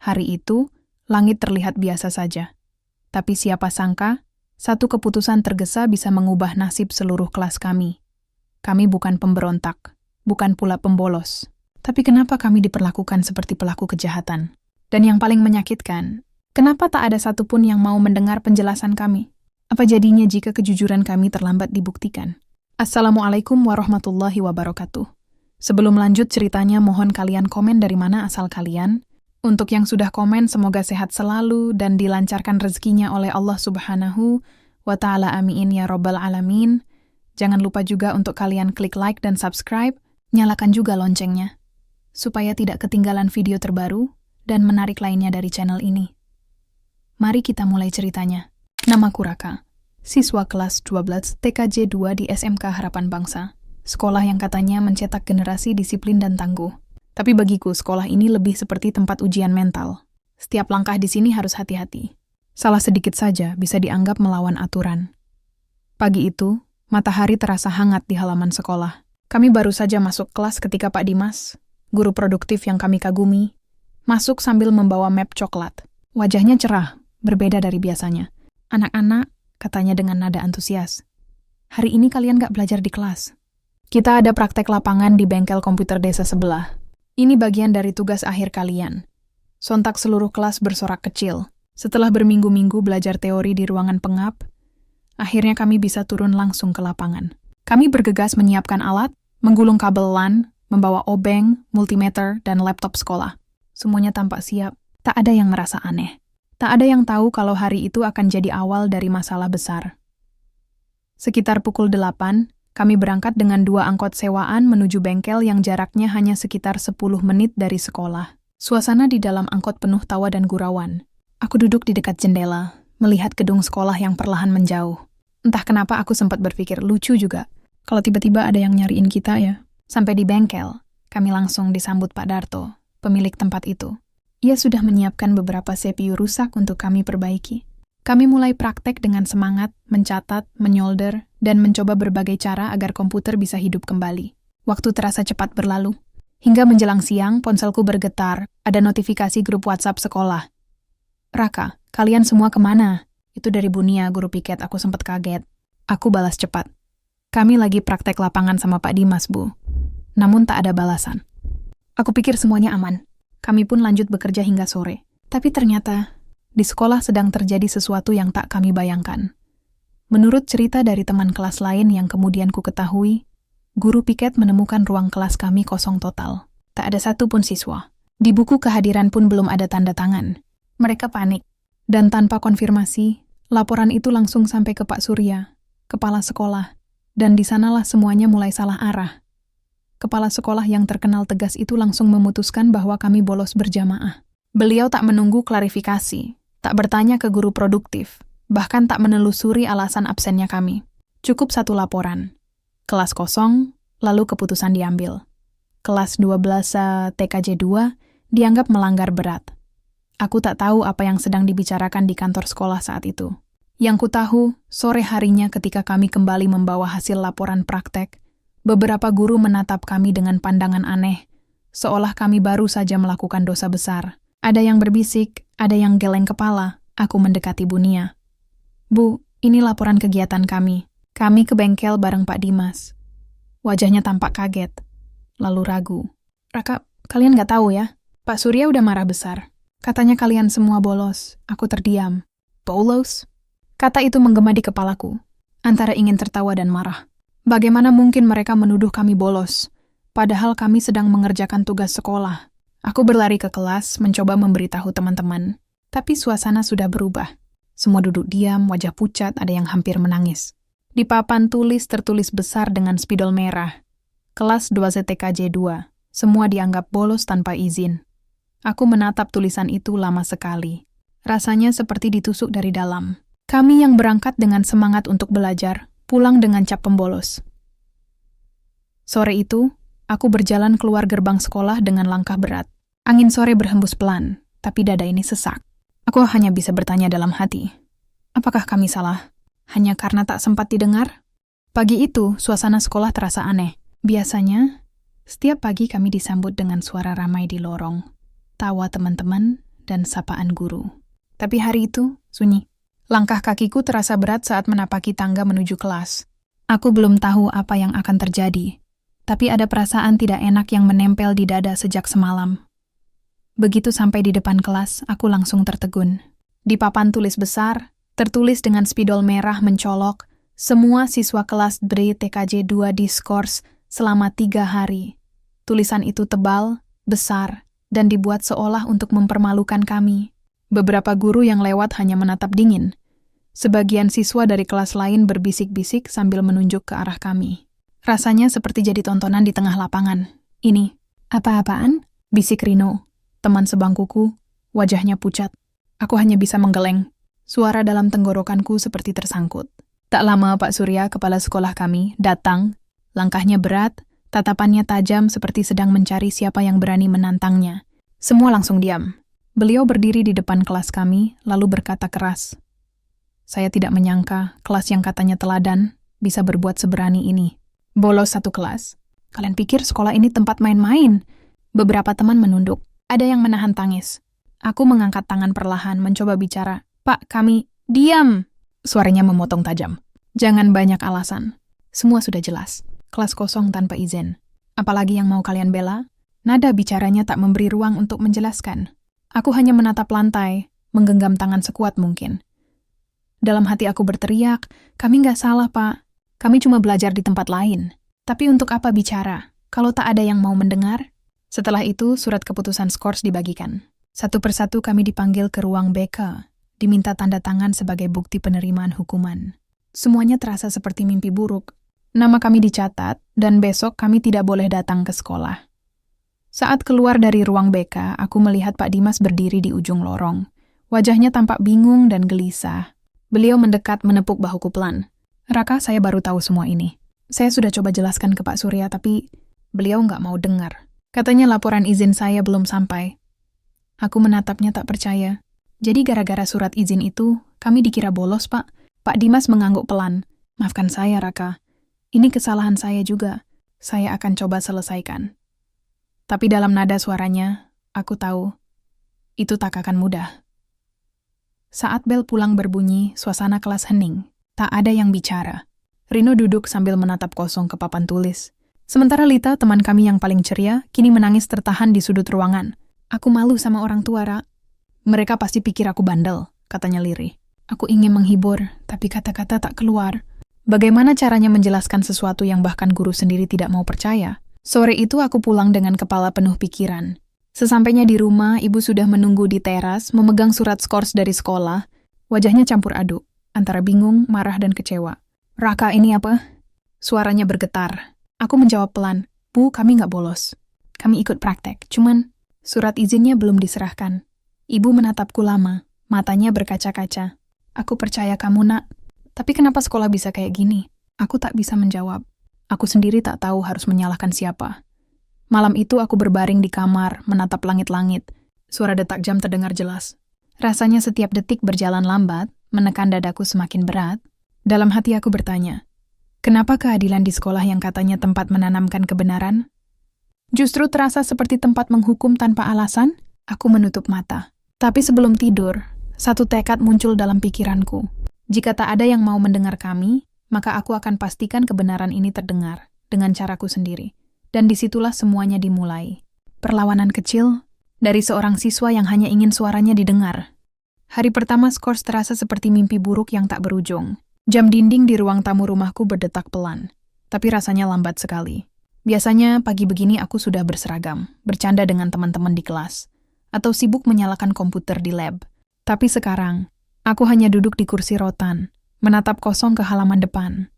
Hari itu, langit terlihat biasa saja. Tapi siapa sangka, satu keputusan tergesa bisa mengubah nasib seluruh kelas kami. Kami bukan pemberontak, bukan pula pembolos. Tapi kenapa kami diperlakukan seperti pelaku kejahatan? Dan yang paling menyakitkan, kenapa tak ada satupun yang mau mendengar penjelasan kami? Apa jadinya jika kejujuran kami terlambat dibuktikan? Assalamualaikum warahmatullahi wabarakatuh. Sebelum lanjut ceritanya, mohon kalian komen dari mana asal kalian. Untuk yang sudah komen, semoga sehat selalu dan dilancarkan rezekinya oleh Allah Subhanahu wa Ta'ala. Amin ya Rabbal Alamin. Jangan lupa juga untuk kalian klik like dan subscribe, nyalakan juga loncengnya, supaya tidak ketinggalan video terbaru dan menarik lainnya dari channel ini. Mari kita mulai ceritanya. Namaku Raka, siswa kelas 12 TKJ 2 di SMK Harapan Bangsa, sekolah yang katanya mencetak generasi disiplin dan tangguh. Tapi bagiku, sekolah ini lebih seperti tempat ujian mental. Setiap langkah di sini harus hati-hati. Salah sedikit saja bisa dianggap melawan aturan. Pagi itu, matahari terasa hangat di halaman sekolah. Kami baru saja masuk kelas ketika Pak Dimas, guru produktif yang kami kagumi, masuk sambil membawa map coklat. Wajahnya cerah, berbeda dari biasanya. Anak-anak, katanya dengan nada antusias. Hari ini kalian gak belajar di kelas. Kita ada praktek lapangan di bengkel komputer desa sebelah. Ini bagian dari tugas akhir kalian. Sontak seluruh kelas bersorak kecil. Setelah berminggu-minggu belajar teori di ruangan pengap, akhirnya kami bisa turun langsung ke lapangan. Kami bergegas menyiapkan alat, menggulung kabel LAN, membawa obeng, multimeter, dan laptop sekolah. Semuanya tampak siap. Tak ada yang merasa aneh. Tak ada yang tahu kalau hari itu akan jadi awal dari masalah besar. Sekitar pukul 8, kami berangkat dengan 2 angkot sewaan menuju bengkel yang jaraknya hanya sekitar 10 menit dari sekolah. Suasana di dalam angkot penuh tawa dan gurauan. Aku duduk di dekat jendela, melihat gedung sekolah yang perlahan menjauh. Entah kenapa aku sempat berpikir lucu juga, kalau tiba-tiba ada yang nyariin kita ya. Sampai di bengkel, kami langsung disambut Pak Darto, pemilik tempat itu. Ia sudah menyiapkan beberapa CPU rusak untuk kami perbaiki. Kami mulai praktek dengan semangat, mencatat, menyolder, dan mencoba berbagai cara agar komputer bisa hidup kembali. Waktu terasa cepat berlalu. Hingga menjelang siang, ponselku bergetar, ada notifikasi grup WhatsApp sekolah. Raka, kalian semua kemana? Itu dari Bunia, guru piket. Aku sempat kaget. Aku balas cepat. Kami lagi praktek lapangan sama Pak Dimas, Bu. Namun tak ada balasan. Aku pikir semuanya aman. Kami pun lanjut bekerja hingga sore. Tapi ternyata di sekolah sedang terjadi sesuatu yang tak kami bayangkan. Menurut cerita dari teman kelas lain yang kemudian ku ketahui, guru piket menemukan ruang kelas kami kosong total. Tak ada satupun siswa. Di buku kehadiran pun belum ada tanda tangan. Mereka panik. Dan tanpa konfirmasi, laporan itu langsung sampai ke Pak Surya, kepala sekolah. Dan di sanalah semuanya mulai salah arah. Kepala sekolah yang terkenal tegas itu langsung memutuskan bahwa kami bolos berjamaah. Beliau tak menunggu klarifikasi. Tak bertanya ke guru produktif, bahkan tak menelusuri alasan absennya kami. Cukup satu laporan. Kelas kosong, lalu keputusan diambil. Kelas 12 TKJ 2 dianggap melanggar berat. Aku tak tahu apa yang sedang dibicarakan di kantor sekolah saat itu. Yang ku tahu, sore harinya ketika kami kembali membawa hasil laporan praktek, beberapa guru menatap kami dengan pandangan aneh, seolah kami baru saja melakukan dosa besar. Ada yang berbisik, ada yang geleng kepala. Aku mendekati Bunia. Bu, ini laporan kegiatan kami. Kami ke bengkel bareng Pak Dimas. Wajahnya tampak kaget, lalu ragu. Raka, kalian gak tahu ya? Pak Surya udah marah besar. Katanya kalian semua bolos. Aku terdiam. Bolos? Kata itu menggema di kepalaku, antara ingin tertawa dan marah. Bagaimana mungkin mereka menuduh kami bolos, padahal kami sedang mengerjakan tugas sekolah. Aku berlari ke kelas, mencoba memberitahu teman-teman. Tapi suasana sudah berubah. Semua duduk diam, wajah pucat, ada yang hampir menangis. Di papan tulis tertulis besar dengan spidol merah. Kelas 2 TKJ 2. Semua dianggap bolos tanpa izin. Aku menatap tulisan itu lama sekali. Rasanya seperti ditusuk dari dalam. Kami yang berangkat dengan semangat untuk belajar, pulang dengan cap pembolos. Sore itu, aku berjalan keluar gerbang sekolah dengan langkah berat. Angin sore berhembus pelan, tapi dada ini sesak. Aku hanya bisa bertanya dalam hati, apakah kami salah? Hanya karena tak sempat didengar? Pagi itu, suasana sekolah terasa aneh. Biasanya, setiap pagi kami disambut dengan suara ramai di lorong, tawa teman-teman, dan sapaan guru. Tapi hari itu, sunyi. Langkah kakiku terasa berat saat menapaki tangga menuju kelas. Aku belum tahu apa yang akan terjadi, tapi ada perasaan tidak enak yang menempel di dada sejak semalam. Begitu sampai di depan kelas, aku langsung tertegun. Di papan tulis besar, tertulis dengan spidol merah mencolok, semua siswa kelas DRI TKJ 2 diskors selama 3 hari. Tulisan itu tebal, besar, dan dibuat seolah untuk mempermalukan kami. Beberapa guru yang lewat hanya menatap dingin. Sebagian siswa dari kelas lain berbisik-bisik sambil menunjuk ke arah kami. Rasanya seperti jadi tontonan di tengah lapangan. Ini, apa-apaan? Bisik Rino, teman sebangkuku, wajahnya pucat. Aku hanya bisa menggeleng. Suara dalam tenggorokanku seperti tersangkut. Tak lama Pak Surya, kepala sekolah kami, datang. Langkahnya berat, tatapannya tajam seperti sedang mencari siapa yang berani menantangnya. Semua langsung diam. Beliau berdiri di depan kelas kami, lalu berkata keras. Saya tidak menyangka kelas yang katanya teladan bisa berbuat seberani ini. Bolos satu kelas. Kalian pikir sekolah ini tempat main-main? Beberapa teman menunduk. Ada yang menahan tangis. Aku mengangkat tangan perlahan, mencoba bicara. Pak, kami... Diam! Suaranya memotong tajam. Jangan banyak alasan. Semua sudah jelas. Kelas kosong tanpa izin. Apalagi yang mau kalian bela? Nada bicaranya tak memberi ruang untuk menjelaskan. Aku hanya menatap lantai, menggenggam tangan sekuat mungkin. Dalam hati aku berteriak, kami nggak salah, Pak. Kami cuma belajar di tempat lain. Tapi untuk apa bicara, kalau tak ada yang mau mendengar? Setelah itu, surat keputusan skors dibagikan. Satu persatu kami dipanggil ke ruang BK, diminta tanda tangan sebagai bukti penerimaan hukuman. Semuanya terasa seperti mimpi buruk. Nama kami dicatat, dan besok kami tidak boleh datang ke sekolah. Saat keluar dari ruang BK, aku melihat Pak Dimas berdiri di ujung lorong. Wajahnya tampak bingung dan gelisah. Beliau mendekat menepuk bahuku pelan. Raka, saya baru tahu semua ini. Saya sudah coba jelaskan ke Pak Surya, tapi beliau nggak mau dengar. Katanya laporan izin saya belum sampai. Aku menatapnya tak percaya. Jadi gara-gara surat izin itu, kami dikira bolos, Pak. Pak Dimas mengangguk pelan. Maafkan saya, Raka. Ini kesalahan saya juga. Saya akan coba selesaikan. Tapi dalam nada suaranya, aku tahu, itu tak akan mudah. Saat bel pulang berbunyi, suasana kelas hening. Tak ada yang bicara. Rino duduk sambil menatap kosong ke papan tulis. Sementara Lita, teman kami yang paling ceria, kini menangis tertahan di sudut ruangan. Aku malu sama orang tua, Ra. Mereka pasti pikir aku bandel, katanya lirih. Aku ingin menghibur, tapi kata-kata tak keluar. Bagaimana caranya menjelaskan sesuatu yang bahkan guru sendiri tidak mau percaya? Sore itu aku pulang dengan kepala penuh pikiran. Sesampainya di rumah, ibu sudah menunggu di teras, memegang surat skors dari sekolah. Wajahnya campur aduk, antara bingung, marah, dan kecewa. Raka, ini apa? Suaranya bergetar. Aku menjawab pelan, Bu, kami nggak bolos. Kami ikut praktek, cuman surat izinnya belum diserahkan. Ibu menatapku lama, matanya berkaca-kaca. Aku percaya kamu, Nak. Tapi kenapa sekolah bisa kayak gini? Aku tak bisa menjawab. Aku sendiri tak tahu harus menyalahkan siapa. Malam itu aku berbaring di kamar, menatap langit-langit. Suara detak jam terdengar jelas. Rasanya setiap detik berjalan lambat, menekan dadaku semakin berat. Dalam hati aku bertanya, kenapa keadilan di sekolah yang katanya tempat menanamkan kebenaran? Justru terasa seperti tempat menghukum tanpa alasan? Aku menutup mata. Tapi sebelum tidur, satu tekad muncul dalam pikiranku. Jika tak ada yang mau mendengar kami, maka aku akan pastikan kebenaran ini terdengar dengan caraku sendiri. Dan disitulah semuanya dimulai. Perlawanan kecil dari seorang siswa yang hanya ingin suaranya didengar. Hari pertama skors terasa seperti mimpi buruk yang tak berujung. Jam dinding di ruang tamu rumahku berdetak pelan, tapi rasanya lambat sekali. Biasanya pagi begini aku sudah berseragam, bercanda dengan teman-teman di kelas, atau sibuk menyalakan komputer di lab. Tapi sekarang, aku hanya duduk di kursi rotan, menatap kosong ke halaman depan.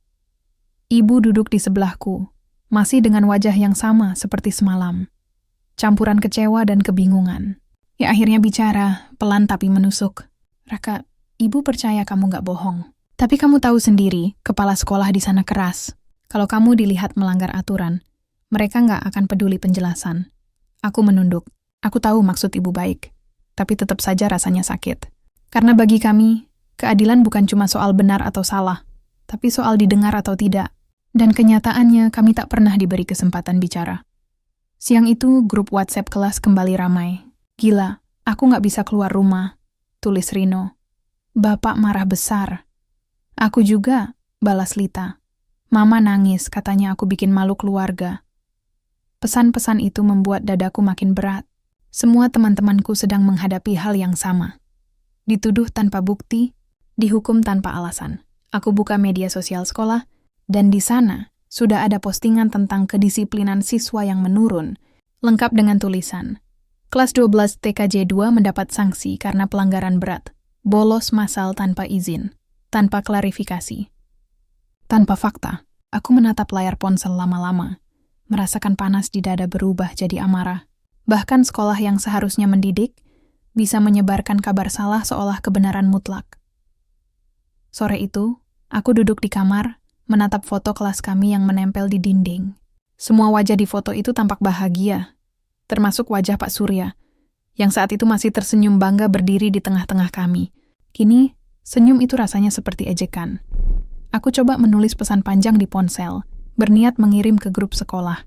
Ibu duduk di sebelahku, masih dengan wajah yang sama seperti semalam. Campuran kecewa dan kebingungan. Ya akhirnya bicara, pelan tapi menusuk. Raka, ibu percaya kamu gak bohong. Tapi kamu tahu sendiri, kepala sekolah di sana keras. Kalau kamu dilihat melanggar aturan, mereka gak akan peduli penjelasan. Aku menunduk. Aku tahu maksud ibu baik. Tapi tetap saja rasanya sakit. Karena bagi kami, keadilan bukan cuma soal benar atau salah, tapi soal didengar atau tidak. Dan kenyataannya kami tak pernah diberi kesempatan bicara. Siang itu, grup WhatsApp kelas kembali ramai. Gila, Aku nggak bisa keluar rumah, tulis Rino. Bapak marah besar. Aku juga, balas Lita. Mama nangis, katanya aku bikin malu keluarga. Pesan-pesan itu membuat dadaku makin berat. Semua teman-temanku sedang menghadapi hal yang sama. Dituduh tanpa bukti, dihukum tanpa alasan. Aku buka media sosial sekolah, dan di sana sudah ada postingan tentang kedisiplinan siswa yang menurun, lengkap dengan tulisan. Kelas 12 TKJ 2 mendapat sanksi karena pelanggaran berat, bolos massal tanpa izin, tanpa klarifikasi. Tanpa fakta, aku menatap layar ponsel lama-lama, merasakan panas di dada berubah jadi amarah. Bahkan sekolah yang seharusnya mendidik, bisa menyebarkan kabar salah seolah kebenaran mutlak. Sore itu, aku duduk di kamar, menatap foto kelas kami yang menempel di dinding. Semua wajah di foto itu tampak bahagia, termasuk wajah Pak Surya, yang saat itu masih tersenyum bangga berdiri di tengah-tengah kami. Kini, senyum itu rasanya seperti ejekan. Aku coba menulis pesan panjang di ponsel, berniat mengirim ke grup sekolah,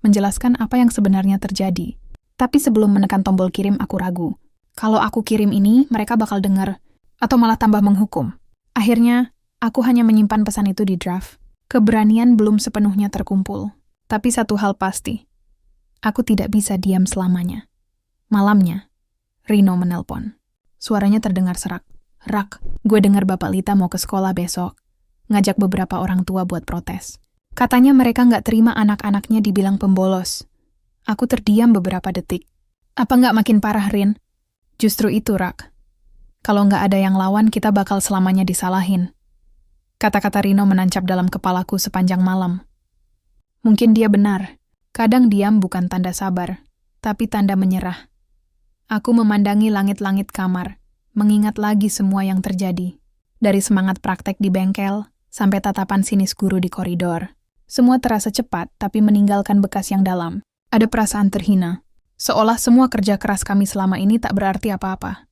menjelaskan apa yang sebenarnya terjadi. Tapi sebelum menekan tombol kirim, aku ragu. Kalau aku kirim ini, mereka bakal dengar, atau malah tambah menghukum. Akhirnya, aku hanya menyimpan pesan itu di draft. Keberanian belum sepenuhnya terkumpul. Tapi satu hal pasti, aku tidak bisa diam selamanya. Malamnya, Rino menelpon. Suaranya terdengar serak. Rak, gue dengar Bapak Lita mau ke sekolah besok. Ngajak beberapa orang tua buat protes. Katanya mereka nggak terima anak-anaknya dibilang pembolos. Aku terdiam beberapa detik. Apa nggak makin parah, Rin? Justru itu, Rak. Kalau nggak ada yang lawan, kita bakal selamanya disalahin. Kata-kata Rino menancap dalam kepalaku sepanjang malam. Mungkin dia benar. Kadang diam bukan tanda sabar, tapi tanda menyerah. Aku memandangi langit-langit kamar, mengingat lagi semua yang terjadi. Dari semangat praktek di bengkel, sampai tatapan sinis guru di koridor. Semua terasa cepat, tapi meninggalkan bekas yang dalam. Ada perasaan terhina, seolah semua kerja keras kami selama ini tak berarti apa-apa.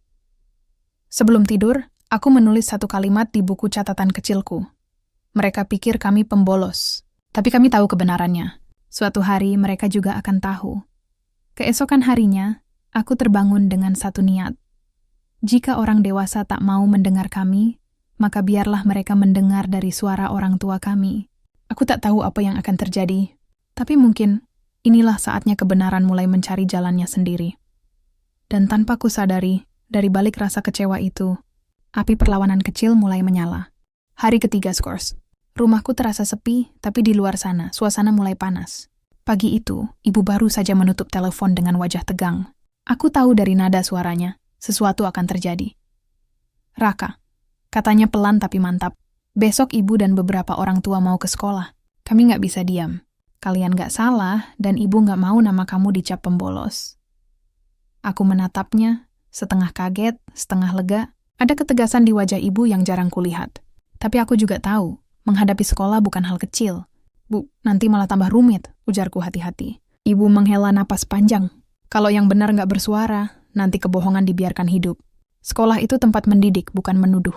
Sebelum tidur, aku menulis satu kalimat di buku catatan kecilku. Mereka pikir kami pembolos, tapi kami tahu kebenarannya. Suatu hari mereka juga akan tahu. Keesokan harinya, aku terbangun dengan satu niat. Jika orang dewasa tak mau mendengar kami, maka biarlah mereka mendengar dari suara orang tua kami. Aku tak tahu apa yang akan terjadi, tapi mungkin inilah saatnya kebenaran mulai mencari jalannya sendiri. Dan tanpa kusadari, dari balik rasa kecewa itu, api perlawanan kecil mulai menyala. Hari ketiga skors. Rumahku terasa sepi, tapi di luar sana, suasana mulai panas. Pagi itu, ibu baru saja menutup telepon dengan wajah tegang. Aku tahu dari nada suaranya, sesuatu akan terjadi. Raka, katanya pelan tapi mantap. Besok ibu dan beberapa orang tua mau ke sekolah. Kami nggak bisa diam. Kalian nggak salah, dan ibu nggak mau nama kamu dicap pembolos. Aku menatapnya, setengah kaget, setengah lega. Ada ketegasan di wajah ibu yang jarang kulihat. Tapi aku juga tahu, menghadapi sekolah bukan hal kecil. Bu, nanti malah tambah rumit, ujarku hati-hati. Ibu menghela napas panjang. Kalau yang benar nggak bersuara, nanti kebohongan dibiarkan hidup. Sekolah itu tempat mendidik, bukan menuduh.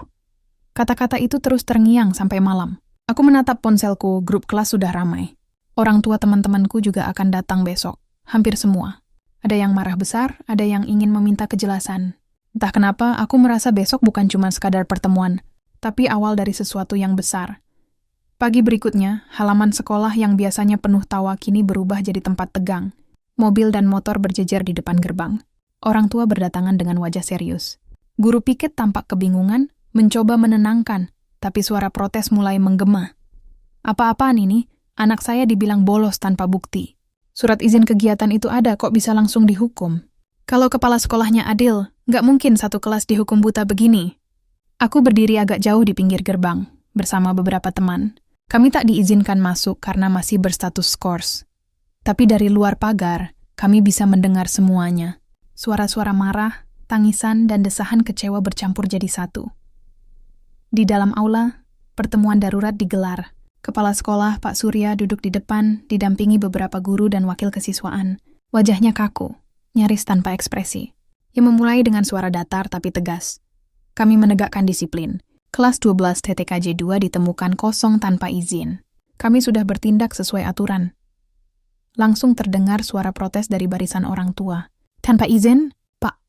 Kata-kata itu terus terngiang sampai malam. Aku menatap ponselku, grup kelas sudah ramai. Orang tua teman-temanku juga akan datang besok. Hampir semua. Ada yang marah besar, ada yang ingin meminta kejelasan. Entah kenapa, aku merasa besok bukan cuma sekadar pertemuan, tapi awal dari sesuatu yang besar. Pagi berikutnya, halaman sekolah yang biasanya penuh tawa kini berubah jadi tempat tegang. Mobil dan motor berjejer di depan gerbang. Orang tua berdatangan dengan wajah serius. Guru piket tampak kebingungan, mencoba menenangkan, tapi suara protes mulai menggema. Apa-apaan ini? Anak saya dibilang bolos tanpa bukti. Surat izin kegiatan itu ada, kok bisa langsung dihukum? Kalau kepala sekolahnya adil, nggak mungkin satu kelas dihukum buta begini. Aku berdiri agak jauh di pinggir gerbang, bersama beberapa teman. Kami tak diizinkan masuk karena masih berstatus skors. Tapi dari luar pagar, kami bisa mendengar semuanya. Suara-suara marah, tangisan, dan desahan kecewa bercampur jadi satu. Di dalam aula, pertemuan darurat digelar. Kepala sekolah, Pak Surya, duduk di depan, didampingi beberapa guru dan wakil kesiswaan. Wajahnya kaku, nyaris tanpa ekspresi. Yang memulai dengan suara datar tapi tegas. Kami menegakkan disiplin. Kelas 12 TTKJ 2 ditemukan kosong tanpa izin. Kami sudah bertindak sesuai aturan. Langsung terdengar suara protes dari barisan orang tua. Tanpa izin, Pak.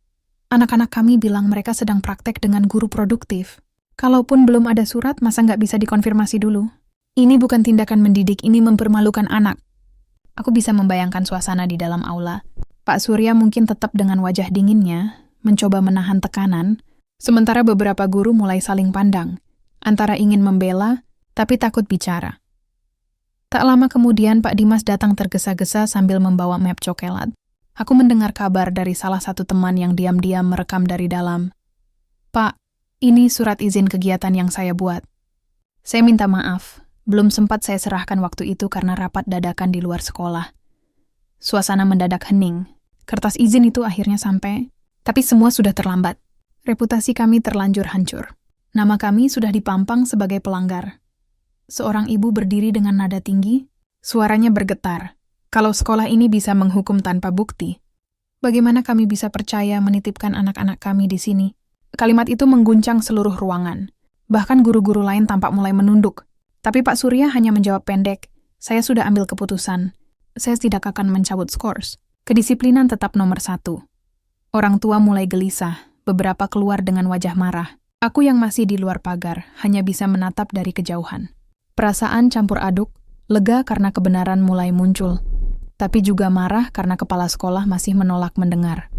Anak-anak kami bilang mereka sedang praktek dengan guru produktif. Kalaupun belum ada surat, masa nggak bisa dikonfirmasi dulu? Ini bukan tindakan mendidik, ini mempermalukan anak. Aku bisa membayangkan suasana di dalam aula. Pak Surya mungkin tetap dengan wajah dinginnya, mencoba menahan tekanan, sementara beberapa guru mulai saling pandang, antara ingin membela, tapi takut bicara. Tak lama kemudian Pak Dimas datang tergesa-gesa sambil membawa map coklat. Aku mendengar kabar dari salah satu teman yang diam-diam merekam dari dalam. Pak, ini surat izin kegiatan yang saya buat. Saya minta maaf. Belum sempat saya serahkan waktu itu karena rapat dadakan di luar sekolah. Suasana mendadak hening. Kertas izin itu akhirnya sampai, tapi semua sudah terlambat. Reputasi kami terlanjur hancur. Nama kami sudah dipampang sebagai pelanggar. Seorang ibu berdiri dengan nada tinggi, suaranya bergetar. Kalau sekolah ini bisa menghukum tanpa bukti, bagaimana kami bisa percaya menitipkan anak-anak kami di sini? Kalimat itu mengguncang seluruh ruangan. Bahkan guru-guru lain tampak mulai menunduk. Tapi Pak Surya hanya menjawab pendek, saya sudah ambil keputusan. Saya tidak akan mencabut skors. Kedisiplinan tetap nomor 1. Orang tua mulai gelisah, beberapa keluar dengan wajah marah. Aku yang masih di luar pagar, hanya bisa menatap dari kejauhan. Perasaan campur aduk, lega karena kebenaran mulai muncul. Tapi juga marah karena kepala sekolah masih menolak mendengar.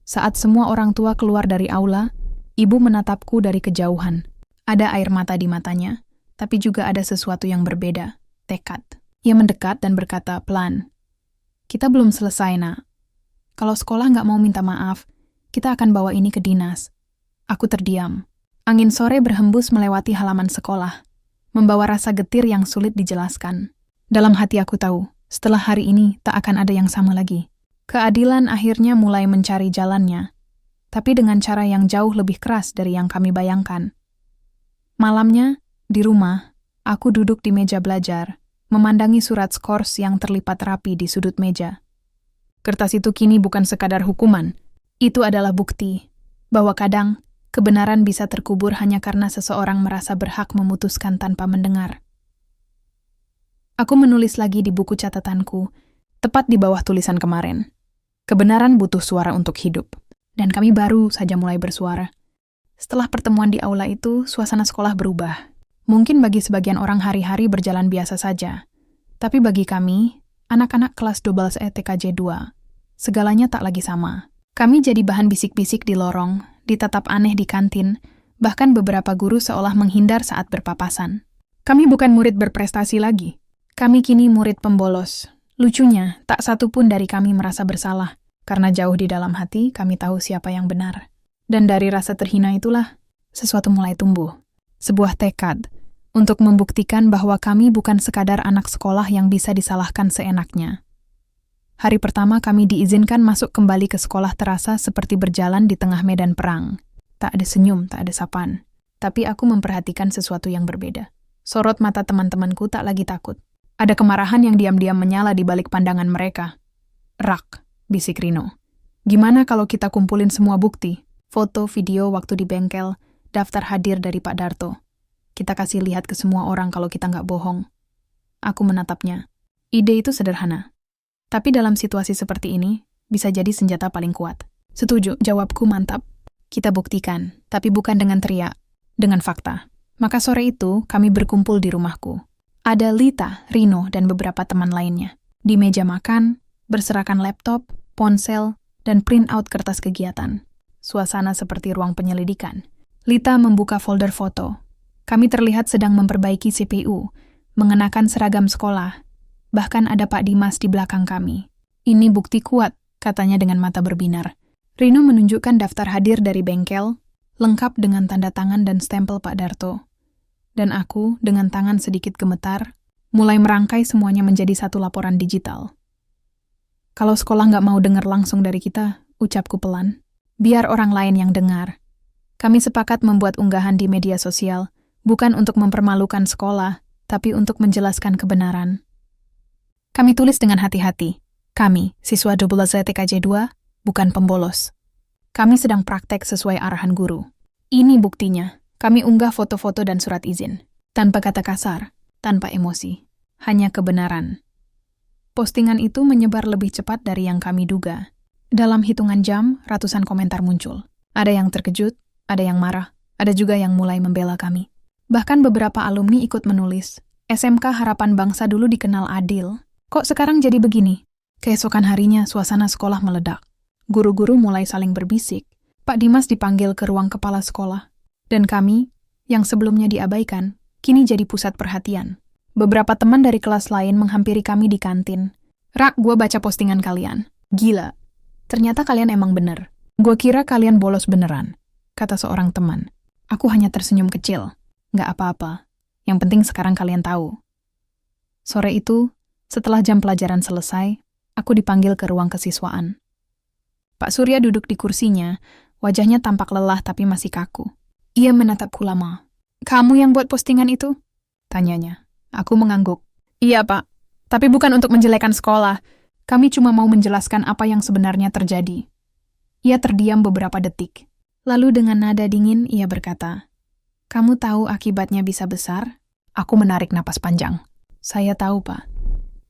Saat semua orang tua keluar dari aula, ibu menatapku dari kejauhan. Ada air mata di matanya. Tapi juga ada sesuatu yang berbeda, tekad. Ia mendekat dan berkata pelan, kita belum selesai, Nak. Kalau sekolah nggak mau minta maaf, kita akan bawa ini ke dinas. Aku terdiam. Angin sore berhembus melewati halaman sekolah, membawa rasa getir yang sulit dijelaskan. Dalam hati aku tahu, setelah hari ini tak akan ada yang sama lagi. Keadilan akhirnya mulai mencari jalannya, tapi dengan cara yang jauh lebih keras dari yang kami bayangkan. Malamnya, di rumah, aku duduk di meja belajar, memandangi surat skors yang terlipat rapi di sudut meja. Kertas itu kini bukan sekadar hukuman, itu adalah bukti bahwa kadang kebenaran bisa terkubur hanya karena seseorang merasa berhak memutuskan tanpa mendengar. Aku menulis lagi di buku catatanku, tepat di bawah tulisan kemarin. Kebenaran butuh suara untuk hidup, dan kami baru saja mulai bersuara. Setelah pertemuan di aula itu, suasana sekolah berubah. Mungkin bagi sebagian orang hari-hari berjalan biasa saja. Tapi bagi kami, anak-anak kelas 12 TKJ 2, segalanya tak lagi sama. Kami jadi bahan bisik-bisik di lorong, ditatap aneh di kantin, bahkan beberapa guru seolah menghindar saat berpapasan. Kami bukan murid berprestasi lagi. Kami kini murid pembolos. Lucunya, tak satu pun dari kami merasa bersalah. Karena jauh di dalam hati, kami tahu siapa yang benar. Dan dari rasa terhina itulah, sesuatu mulai tumbuh. Sebuah tekad untuk membuktikan bahwa kami bukan sekadar anak sekolah yang bisa disalahkan seenaknya. Hari pertama kami diizinkan masuk kembali ke sekolah terasa seperti berjalan di tengah medan perang. Tak ada senyum, tak ada sapaan. Tapi aku memperhatikan sesuatu yang berbeda. Sorot mata teman-temanku tak lagi takut. Ada kemarahan yang diam-diam menyala di balik pandangan mereka. Rak, bisik Rino. Gimana kalau kita kumpulin semua bukti? Foto, video waktu di bengkel, daftar hadir dari Pak Darto. Kita kasih lihat ke semua orang kalau kita nggak bohong. Aku menatapnya. Ide itu sederhana. Tapi dalam situasi seperti ini, bisa jadi senjata paling kuat. Setuju, jawabku mantap. Kita buktikan, tapi bukan dengan teriak, dengan fakta. Maka sore itu, kami berkumpul di rumahku. Ada Lita, Rino, dan beberapa teman lainnya. Di meja makan, berserakan laptop, ponsel, dan print out kertas kegiatan. Suasana seperti ruang penyelidikan. Lita membuka folder foto. Kami terlihat sedang memperbaiki CPU, mengenakan seragam sekolah. Bahkan ada Pak Dimas di belakang kami. Ini bukti kuat, katanya dengan mata berbinar. Rino menunjukkan daftar hadir dari bengkel, lengkap dengan tanda tangan dan stempel Pak Darto. Dan aku, dengan tangan sedikit gemetar, mulai merangkai semuanya menjadi satu laporan digital. Kalau sekolah nggak mau dengar langsung dari kita, ucapku pelan, biar orang lain yang dengar. Kami sepakat membuat unggahan di media sosial, bukan untuk mempermalukan sekolah, tapi untuk menjelaskan kebenaran. Kami tulis dengan hati-hati. Kami, siswa 12 TKJ 2, bukan pembolos. Kami sedang praktek sesuai arahan guru. Ini buktinya. Kami unggah foto-foto dan surat izin. Tanpa kata kasar, tanpa emosi. Hanya kebenaran. Postingan itu menyebar lebih cepat dari yang kami duga. Dalam hitungan jam, ratusan komentar muncul. Ada yang terkejut, ada yang marah, ada juga yang mulai membela kami. Bahkan beberapa alumni ikut menulis, SMK Harapan Bangsa dulu dikenal adil. Kok sekarang jadi begini? Keesokan harinya suasana sekolah meledak. Guru-guru mulai saling berbisik. Pak Dimas dipanggil ke ruang kepala sekolah. Dan kami, yang sebelumnya diabaikan, kini jadi pusat perhatian. Beberapa teman dari kelas lain menghampiri kami di kantin. Rak, gue baca postingan kalian. Gila. Ternyata kalian emang bener. Gue kira kalian bolos beneran, kata seorang teman. Aku hanya tersenyum kecil. Nggak apa-apa. Yang penting sekarang kalian tahu. Sore itu, setelah jam pelajaran selesai, aku dipanggil ke ruang kesiswaan. Pak Surya duduk di kursinya, wajahnya tampak lelah tapi masih kaku. Ia menatapku lama. Kamu yang buat postingan itu? Tanyanya. Aku mengangguk. Iya, Pak. Tapi bukan untuk menjelekkan sekolah. Kami cuma mau menjelaskan apa yang sebenarnya terjadi. Ia terdiam beberapa detik. Lalu dengan nada dingin ia berkata, kamu tahu akibatnya bisa besar? Aku menarik napas panjang. Saya tahu, Pak.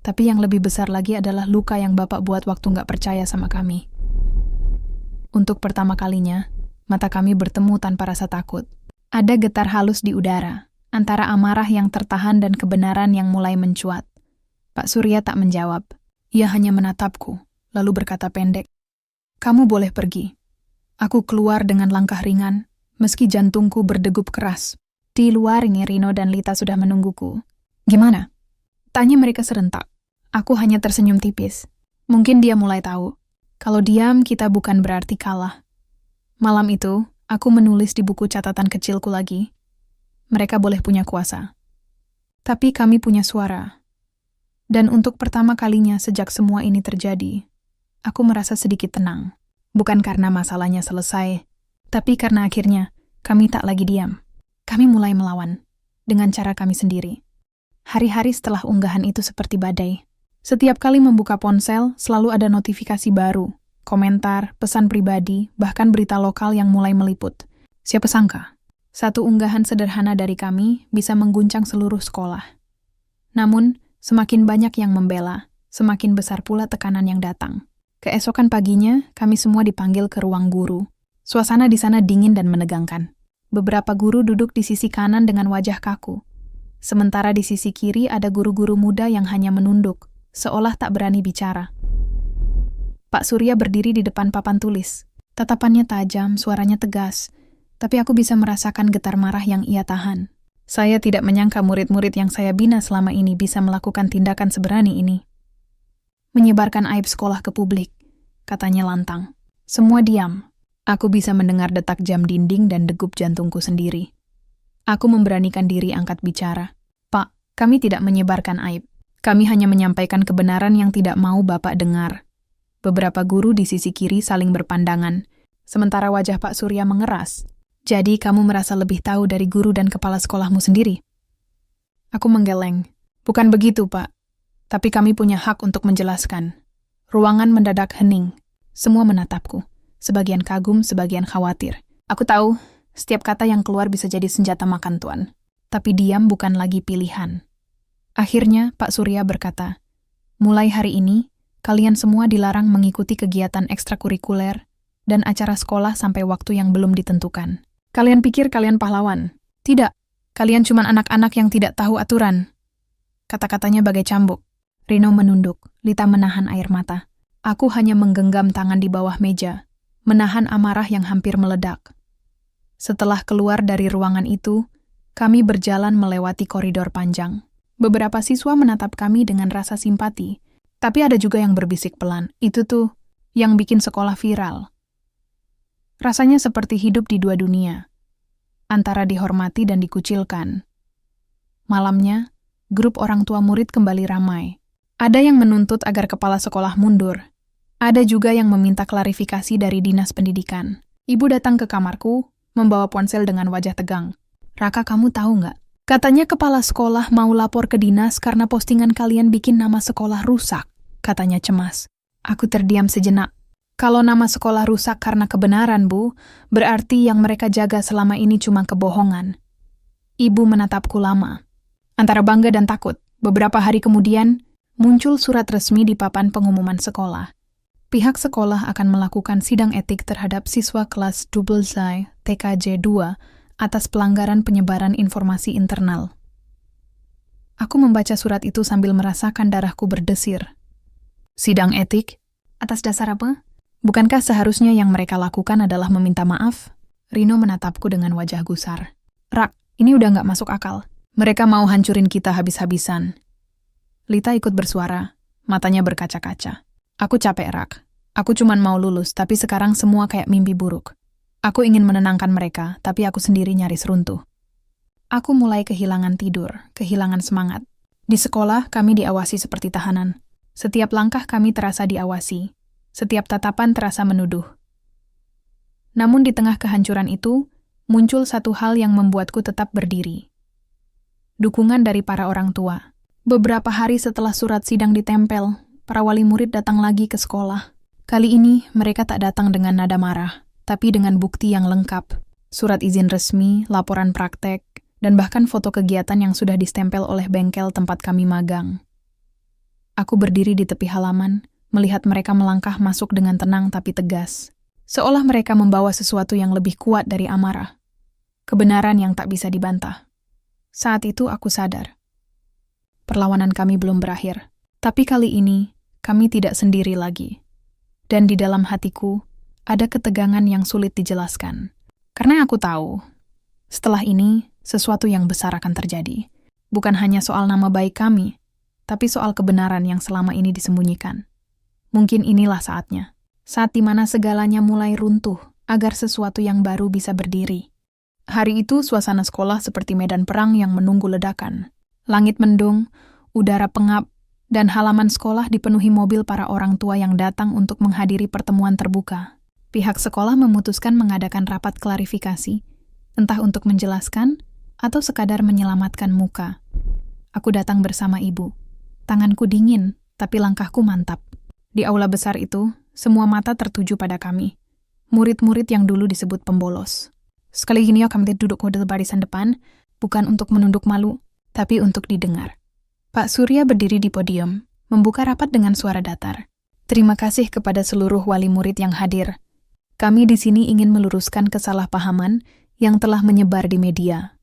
Tapi yang lebih besar lagi adalah luka yang Bapak buat waktu nggak percaya sama kami. Untuk pertama kalinya, mata kami bertemu tanpa rasa takut. Ada getar halus di udara, antara amarah yang tertahan dan kebenaran yang mulai mencuat. Pak Surya tak menjawab. Ia hanya menatapku, lalu berkata pendek, kamu boleh pergi. Aku keluar dengan langkah ringan, meski jantungku berdegup keras. Di luar Rino dan Lita sudah menungguku. Gimana? Tanya mereka serentak. Aku hanya tersenyum tipis. Mungkin dia mulai tahu. Kalau diam, kita bukan berarti kalah. Malam itu, aku menulis di buku catatan kecilku lagi. Mereka boleh punya kuasa. Tapi kami punya suara. Dan untuk pertama kalinya sejak semua ini terjadi, aku merasa sedikit tenang. Bukan karena masalahnya selesai, tapi karena akhirnya kami tak lagi diam. Kami mulai melawan, dengan cara kami sendiri. Hari-hari setelah unggahan itu seperti badai. Setiap kali membuka ponsel, selalu ada notifikasi baru, komentar, pesan pribadi, bahkan berita lokal yang mulai meliput. Siapa sangka, satu unggahan sederhana dari kami bisa mengguncang seluruh sekolah. Namun, semakin banyak yang membela, semakin besar pula tekanan yang datang. Keesokan paginya, kami semua dipanggil ke ruang guru. Suasana di sana dingin dan menegangkan. Beberapa guru duduk di sisi kanan dengan wajah kaku. Sementara di sisi kiri ada guru-guru muda yang hanya menunduk, seolah tak berani bicara. Pak Surya berdiri di depan papan tulis. Tatapannya tajam, suaranya tegas, tapi aku bisa merasakan getar marah yang ia tahan. Saya tidak menyangka murid-murid yang saya bina selama ini bisa melakukan tindakan seberani ini. Menyebarkan aib sekolah ke publik, katanya lantang. Semua diam. Aku bisa mendengar detak jam dinding dan degup jantungku sendiri. Aku memberanikan diri angkat bicara. Pak, kami tidak menyebarkan aib. Kami hanya menyampaikan kebenaran yang tidak mau Bapak dengar. Beberapa guru di sisi kiri saling berpandangan, sementara wajah Pak Surya mengeras. Jadi kamu merasa lebih tahu dari guru dan kepala sekolahmu sendiri? Aku menggeleng. Bukan begitu, Pak. Tapi kami punya hak untuk menjelaskan. Ruangan mendadak hening. Semua menatapku. Sebagian kagum, sebagian khawatir. Aku tahu, setiap kata yang keluar bisa jadi senjata makan tuan. Tapi diam bukan lagi pilihan. Akhirnya, Pak Surya berkata, mulai hari ini, kalian semua dilarang mengikuti kegiatan ekstrakurikuler dan acara sekolah sampai waktu yang belum ditentukan. Kalian pikir kalian pahlawan? Tidak. Kalian cuma anak-anak yang tidak tahu aturan. Kata-katanya bagai cambuk. Rino menunduk, Lita menahan air mata. Aku hanya menggenggam tangan di bawah meja, menahan amarah yang hampir meledak. Setelah keluar dari ruangan itu, kami berjalan melewati koridor panjang. Beberapa siswa menatap kami dengan rasa simpati, tapi ada juga yang berbisik pelan. Itu tuh yang bikin sekolah viral. Rasanya seperti hidup di dua dunia, antara dihormati dan dikucilkan. Malamnya, grup orang tua murid kembali ramai. Ada yang menuntut agar kepala sekolah mundur. Ada juga yang meminta klarifikasi dari dinas pendidikan. Ibu datang ke kamarku, membawa ponsel dengan wajah tegang. Raka, kamu tahu nggak? Katanya kepala sekolah mau lapor ke dinas karena postingan kalian bikin nama sekolah rusak, katanya cemas. Aku terdiam sejenak. Kalau nama sekolah rusak karena kebenaran, Bu, berarti yang mereka jaga selama ini cuma kebohongan. Ibu menatapku lama. Antara bangga dan takut, beberapa hari kemudian, muncul surat resmi di papan pengumuman sekolah. Pihak sekolah akan melakukan sidang etik terhadap siswa kelas double Zai TKJ 2 atas pelanggaran penyebaran informasi internal. Aku membaca surat itu sambil merasakan darahku berdesir. Sidang etik? Atas dasar apa? Bukankah seharusnya yang mereka lakukan adalah meminta maaf? Rino menatapku dengan wajah gusar. Rak, ini udah nggak masuk akal. Mereka mau hancurin kita habis-habisan. Lita ikut bersuara, matanya berkaca-kaca. Aku capek, Rak. Aku cuman mau lulus, tapi sekarang semua kayak mimpi buruk. Aku ingin menenangkan mereka, tapi aku sendiri nyaris runtuh. Aku mulai kehilangan tidur, kehilangan semangat. Di sekolah, kami diawasi seperti tahanan. Setiap langkah kami terasa diawasi. Setiap tatapan terasa menuduh. Namun di tengah kehancuran itu, muncul satu hal yang membuatku tetap berdiri. Dukungan dari para orang tua. Beberapa hari setelah surat sidang ditempel, para wali murid datang lagi ke sekolah. Kali ini, mereka tak datang dengan nada marah, tapi dengan bukti yang lengkap. Surat izin resmi, laporan praktek, dan bahkan foto kegiatan yang sudah distempel oleh bengkel tempat kami magang. Aku berdiri di tepi halaman, melihat mereka melangkah masuk dengan tenang tapi tegas. Seolah mereka membawa sesuatu yang lebih kuat dari amarah. Kebenaran yang tak bisa dibantah. Saat itu aku sadar. Perlawanan kami belum berakhir. Tapi kali ini, kami tidak sendiri lagi. Dan di dalam hatiku, ada ketegangan yang sulit dijelaskan. Karena aku tahu, setelah ini, sesuatu yang besar akan terjadi. Bukan hanya soal nama baik kami, tapi soal kebenaran yang selama ini disembunyikan. Mungkin inilah saatnya. Saat di mana segalanya mulai runtuh, agar sesuatu yang baru bisa berdiri. Hari itu suasana sekolah seperti medan perang yang menunggu ledakan. Langit mendung, udara pengap, dan halaman sekolah dipenuhi mobil para orang tua yang datang untuk menghadiri pertemuan terbuka. Pihak sekolah memutuskan mengadakan rapat klarifikasi, entah untuk menjelaskan atau sekadar menyelamatkan muka. Aku datang bersama ibu. Tanganku dingin, tapi langkahku mantap. Di aula besar itu, semua mata tertuju pada kami. Murid-murid yang dulu disebut pembolos. Sekali ini kami duduk di barisan depan, bukan untuk menunduk malu, tapi untuk didengar. Pak Surya berdiri di podium, membuka rapat dengan suara datar. Terima kasih kepada seluruh wali murid yang hadir. Kami di sini ingin meluruskan kesalahpahaman yang telah menyebar di media.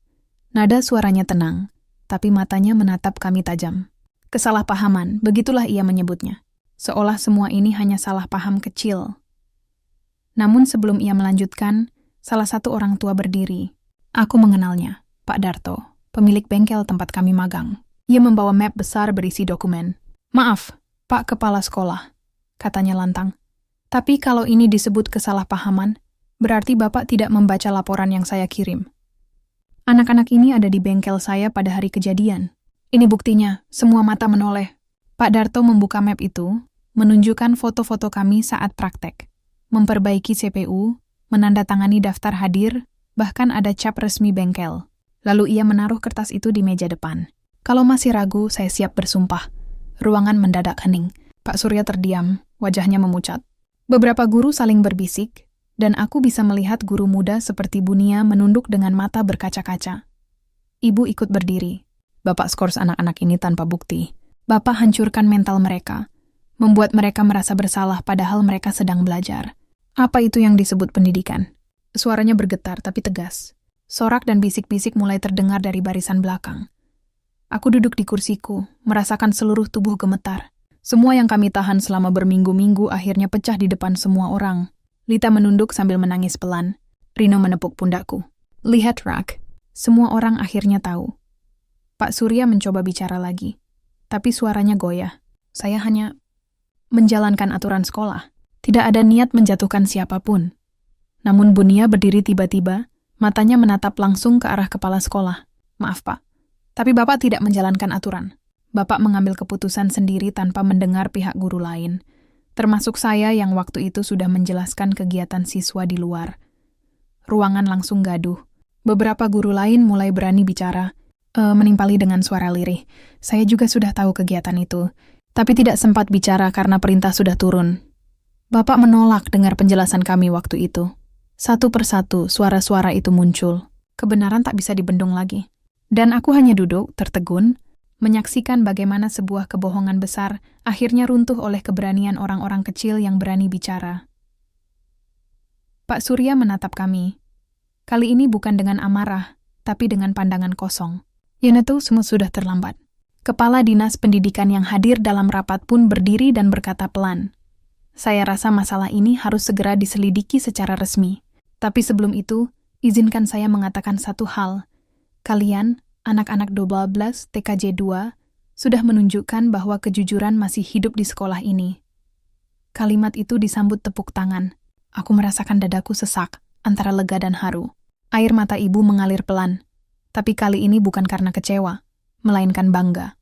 Nada suaranya tenang, tapi matanya menatap kami tajam. Kesalahpahaman, begitulah ia menyebutnya. Seolah semua ini hanya salah paham kecil. Namun sebelum ia melanjutkan, salah satu orang tua berdiri. Aku mengenalnya, Pak Darto, pemilik bengkel tempat kami magang. Ia membawa map besar berisi dokumen. Maaf, Pak Kepala Sekolah, katanya lantang. Tapi kalau ini disebut kesalahpahaman, berarti Bapak tidak membaca laporan yang saya kirim. Anak-anak ini ada di bengkel saya pada hari kejadian. Ini buktinya, semua mata menoleh. Pak Darto membuka map itu, menunjukkan foto-foto kami saat praktek, memperbaiki CPU, menandatangani daftar hadir, bahkan ada cap resmi bengkel. Lalu ia menaruh kertas itu di meja depan. Kalau masih ragu, saya siap bersumpah. Ruangan mendadak hening. Pak Surya terdiam, wajahnya memucat. Beberapa guru saling berbisik, dan aku bisa melihat guru muda seperti Bunia menunduk dengan mata berkaca-kaca. Ibu ikut berdiri. Bapak skors anak-anak ini tanpa bukti. Bapak hancurkan mental mereka, membuat mereka merasa bersalah padahal mereka sedang belajar. Apa itu yang disebut pendidikan? Suaranya bergetar tapi tegas. Sorak dan bisik-bisik mulai terdengar dari barisan belakang. Aku duduk di kursiku, merasakan seluruh tubuh gemetar. Semua yang kami tahan selama berminggu-minggu akhirnya pecah di depan semua orang. Lita menunduk sambil menangis pelan. Rino menepuk pundakku. Lihat, Rak. Semua orang akhirnya tahu. Pak Surya mencoba bicara lagi. Tapi suaranya goyah. Saya hanya menjalankan aturan sekolah. Tidak ada niat menjatuhkan siapapun. Namun Bunia berdiri tiba-tiba, matanya menatap langsung ke arah kepala sekolah. Maaf, Pak. Tapi Bapak tidak menjalankan aturan. Bapak mengambil keputusan sendiri tanpa mendengar pihak guru lain. Termasuk saya yang waktu itu sudah menjelaskan kegiatan siswa di luar. Ruangan langsung gaduh. Beberapa guru lain mulai berani bicara, menimpali dengan suara lirih. Saya juga sudah tahu kegiatan itu, tapi tidak sempat bicara karena perintah sudah turun. Bapak menolak dengar penjelasan kami waktu itu. Satu persatu suara-suara itu muncul. Kebenaran tak bisa dibendung lagi. Dan aku hanya duduk, tertegun, menyaksikan bagaimana sebuah kebohongan besar akhirnya runtuh oleh keberanian orang-orang kecil yang berani bicara. Pak Surya menatap kami. Kali ini bukan dengan amarah, tapi dengan pandangan kosong. Yenetu, semua sudah terlambat. Kepala Dinas Pendidikan yang hadir dalam rapat pun berdiri dan berkata pelan. Saya rasa masalah ini harus segera diselidiki secara resmi. Tapi sebelum itu, izinkan saya mengatakan satu hal. Kalian, anak-anak 12 TKJ 2, sudah menunjukkan bahwa kejujuran masih hidup di sekolah ini. Kalimat itu disambut tepuk tangan. Aku merasakan dadaku sesak, antara lega dan haru. Air mata ibu mengalir pelan. Tapi kali ini bukan karena kecewa, melainkan bangga.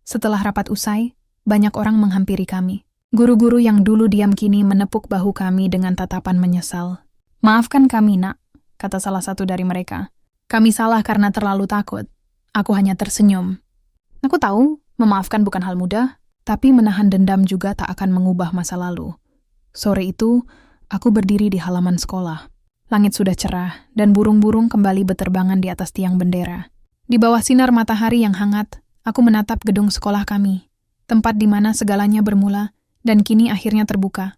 Setelah rapat usai, banyak orang menghampiri kami. Guru-guru yang dulu diam kini menepuk bahu kami dengan tatapan menyesal. Maafkan kami, Nak, kata salah satu dari mereka. Kami salah karena terlalu takut. Aku hanya tersenyum. Aku tahu, memaafkan bukan hal mudah, tapi menahan dendam juga tak akan mengubah masa lalu. Sore itu, aku berdiri di halaman sekolah. Langit sudah cerah, dan burung-burung kembali beterbangan di atas tiang bendera. Di bawah sinar matahari yang hangat, aku menatap gedung sekolah kami, tempat di mana segalanya bermula, dan kini akhirnya terbuka.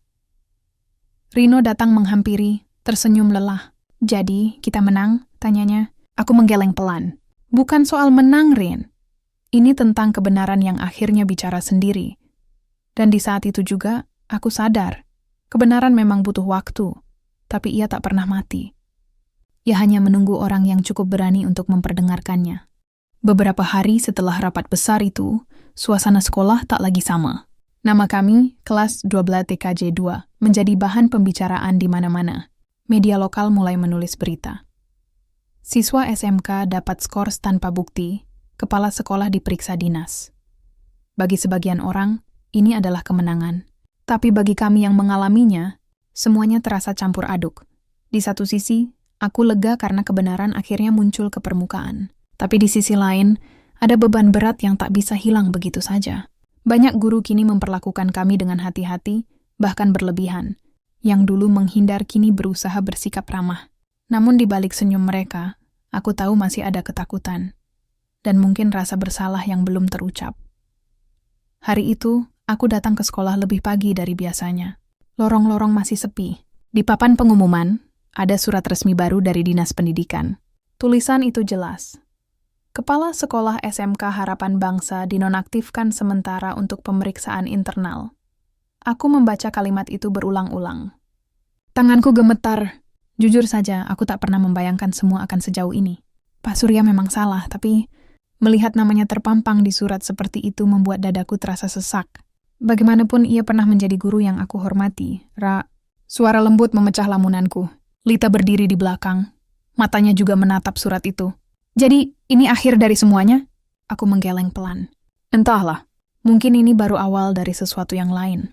Rino datang menghampiri, tersenyum lelah. Jadi, kita menang? Tanyanya. Aku menggeleng pelan. Bukan soal menang, Rin. Ini tentang kebenaran yang akhirnya bicara sendiri. Dan di saat itu juga, aku sadar. Kebenaran memang butuh waktu, tapi ia tak pernah mati. Ia hanya menunggu orang yang cukup berani untuk memperdengarkannya. Beberapa hari setelah rapat besar itu, suasana sekolah tak lagi sama. Nama kami, kelas 12 TKJ 2, menjadi bahan pembicaraan di mana-mana. Media lokal mulai menulis berita. Siswa SMK dapat skor tanpa bukti, kepala sekolah diperiksa dinas. Bagi sebagian orang, ini adalah kemenangan. Tapi bagi kami yang mengalaminya, semuanya terasa campur aduk. Di satu sisi, aku lega karena kebenaran akhirnya muncul ke permukaan. Tapi di sisi lain, ada beban berat yang tak bisa hilang begitu saja. Banyak guru kini memperlakukan kami dengan hati-hati, bahkan berlebihan. Yang dulu menghindar kini berusaha bersikap ramah. Namun di balik senyum mereka, aku tahu masih ada ketakutan. Dan mungkin rasa bersalah yang belum terucap. Hari itu, aku datang ke sekolah lebih pagi dari biasanya. Lorong-lorong masih sepi. Di papan pengumuman, ada surat resmi baru dari Dinas Pendidikan. Tulisan itu jelas. Kepala Sekolah SMK Harapan Bangsa dinonaktifkan sementara untuk pemeriksaan internal. Aku membaca kalimat itu berulang-ulang. Tanganku gemetar. Jujur saja, aku tak pernah membayangkan semua akan sejauh ini. Pak Surya memang salah, tapi melihat namanya terpampang di surat seperti itu membuat dadaku terasa sesak. Bagaimanapun ia pernah menjadi guru yang aku hormati. Suara lembut memecah lamunanku. Lita berdiri di belakang. Matanya juga menatap surat itu. Jadi, ini akhir dari semuanya? Aku menggeleng pelan. Entahlah, mungkin ini baru awal dari sesuatu yang lain.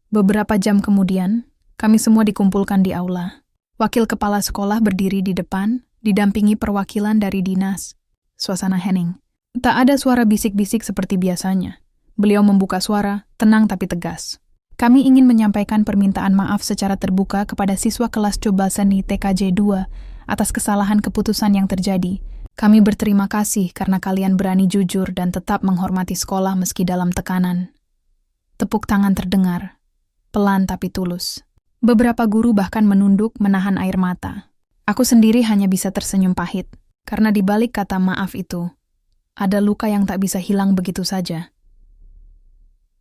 Beberapa jam kemudian, kami semua dikumpulkan di aula. Wakil kepala sekolah berdiri di depan, didampingi perwakilan dari dinas. Suasana hening. Tak ada suara bisik-bisik seperti biasanya. Beliau membuka suara, tenang tapi tegas. Kami ingin menyampaikan permintaan maaf secara terbuka kepada siswa kelas coba seni TKJ 2 atas kesalahan keputusan yang terjadi. Kami berterima kasih karena kalian berani jujur dan tetap menghormati sekolah meski dalam tekanan. Tepuk tangan terdengar, pelan tapi tulus. Beberapa guru bahkan menunduk menahan air mata. Aku sendiri hanya bisa tersenyum pahit, karena di balik kata maaf itu, ada luka yang tak bisa hilang begitu saja.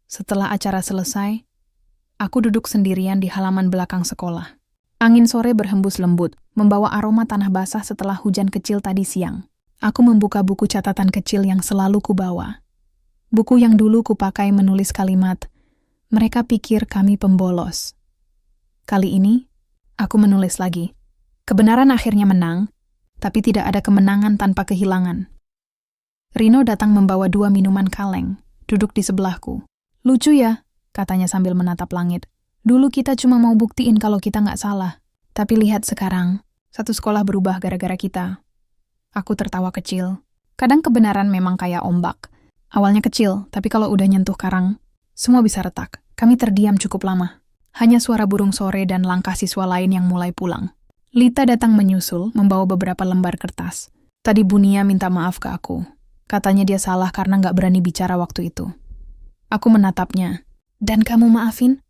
Setelah acara selesai, aku duduk sendirian di halaman belakang sekolah. Angin sore berhembus lembut, membawa aroma tanah basah setelah hujan kecil tadi siang. Aku membuka buku catatan kecil yang selalu kubawa. Buku yang dulu kupakai menulis kalimat, mereka pikir kami pembolos. Kali ini, aku menulis lagi. Kebenaran akhirnya menang, tapi tidak ada kemenangan tanpa kehilangan. Rino datang membawa 2 minuman kaleng, duduk di sebelahku. Lucu ya, katanya sambil menatap langit. Dulu kita cuma mau buktiin kalau kita nggak salah. Tapi lihat sekarang, satu sekolah berubah gara-gara kita. Aku tertawa kecil. Kadang kebenaran memang kayak ombak. Awalnya kecil, tapi kalau udah nyentuh karang, semua bisa retak. Kami terdiam cukup lama. Hanya suara burung sore dan langkah siswa lain yang mulai pulang. Lita datang menyusul, membawa beberapa lembar kertas. Tadi Bunia minta maaf ke aku. Katanya dia salah karena nggak berani bicara waktu itu. Aku menatapnya. Dan kamu maafin?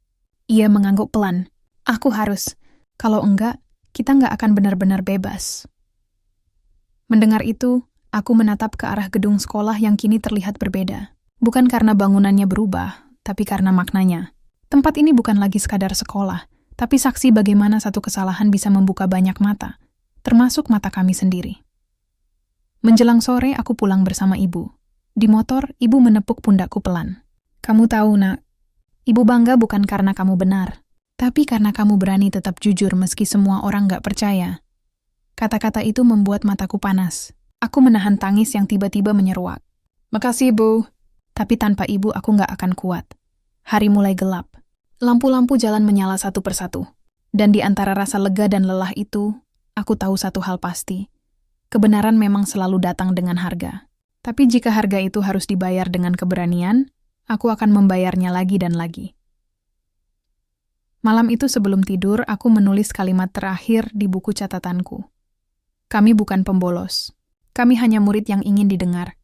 Ia mengangguk pelan. Aku harus. Kalau enggak, kita nggak akan benar-benar bebas. Mendengar itu, aku menatap ke arah gedung sekolah yang kini terlihat berbeda. Bukan karena bangunannya berubah, tapi karena maknanya. Tempat ini bukan lagi sekadar sekolah, tapi saksi bagaimana satu kesalahan bisa membuka banyak mata, termasuk mata kami sendiri. Menjelang sore, aku pulang bersama ibu. Di motor, ibu menepuk pundakku pelan. Kamu tahu, nak, ibu bangga bukan karena kamu benar, tapi karena kamu berani tetap jujur meski semua orang gak percaya. Kata-kata itu membuat mataku panas. Aku menahan tangis yang tiba-tiba menyeruak. Makasih, Bu. Tapi tanpa ibu aku gak akan kuat. Hari mulai gelap. Lampu-lampu jalan menyala satu persatu. Dan di antara rasa lega dan lelah itu, aku tahu satu hal pasti. Kebenaran memang selalu datang dengan harga. Tapi jika harga itu harus dibayar dengan keberanian, aku akan membayarnya lagi dan lagi. Malam itu sebelum tidur, aku menulis kalimat terakhir di buku catatanku. Kami bukan pembolos. Kami hanya murid yang ingin didengar.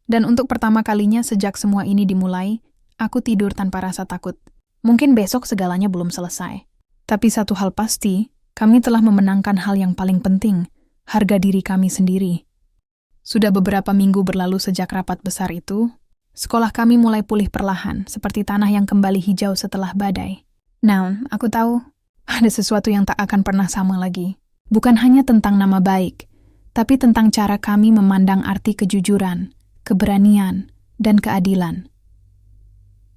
Dan untuk pertama kalinya sejak semua ini dimulai, aku tidur tanpa rasa takut. Mungkin besok segalanya belum selesai. Tapi satu hal pasti, kami telah memenangkan hal yang paling penting, harga diri kami sendiri. Sudah beberapa minggu berlalu sejak rapat besar itu, sekolah kami mulai pulih perlahan, seperti tanah yang kembali hijau setelah badai. Nah, aku tahu, ada sesuatu yang tak akan pernah sama lagi. Bukan hanya tentang nama baik, tapi tentang cara kami memandang arti kejujuran, keberanian, dan keadilan.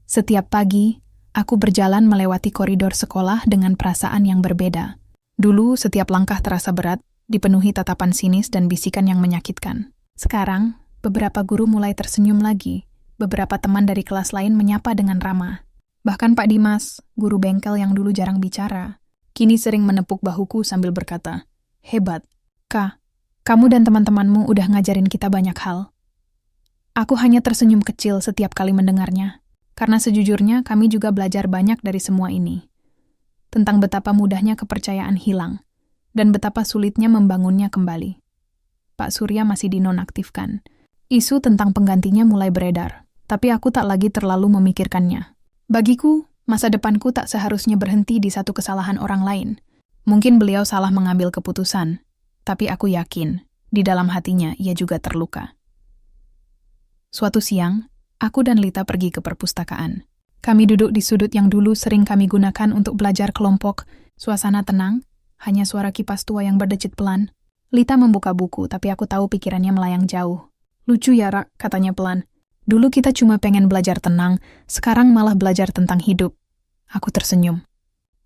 Setiap pagi, aku berjalan melewati koridor sekolah dengan perasaan yang berbeda. Dulu, setiap langkah terasa berat, dipenuhi tatapan sinis dan bisikan yang menyakitkan. Sekarang, beberapa guru mulai tersenyum lagi. Beberapa teman dari kelas lain menyapa dengan ramah. Bahkan Pak Dimas, guru bengkel yang dulu jarang bicara, kini sering menepuk bahuku sambil berkata, "Hebat, Kak, kamu dan teman-temanmu udah ngajarin kita banyak hal." Aku hanya tersenyum kecil setiap kali mendengarnya, karena sejujurnya kami juga belajar banyak dari semua ini. Tentang betapa mudahnya kepercayaan hilang, dan betapa sulitnya membangunnya kembali. Pak Surya masih dinonaktifkan. Isu tentang penggantinya mulai beredar, tapi aku tak lagi terlalu memikirkannya. Bagiku, masa depanku tak seharusnya berhenti di satu kesalahan orang lain. Mungkin beliau salah mengambil keputusan, tapi aku yakin, di dalam hatinya ia juga terluka. Suatu siang, aku dan Lita pergi ke perpustakaan. Kami duduk di sudut yang dulu sering kami gunakan untuk belajar kelompok. Suasana tenang, hanya suara kipas tua yang berdecit pelan. Lita membuka buku, tapi aku tahu pikirannya melayang jauh. Lucu ya, Rak, katanya pelan. Dulu kita cuma pengen belajar tenang, sekarang malah belajar tentang hidup. Aku tersenyum.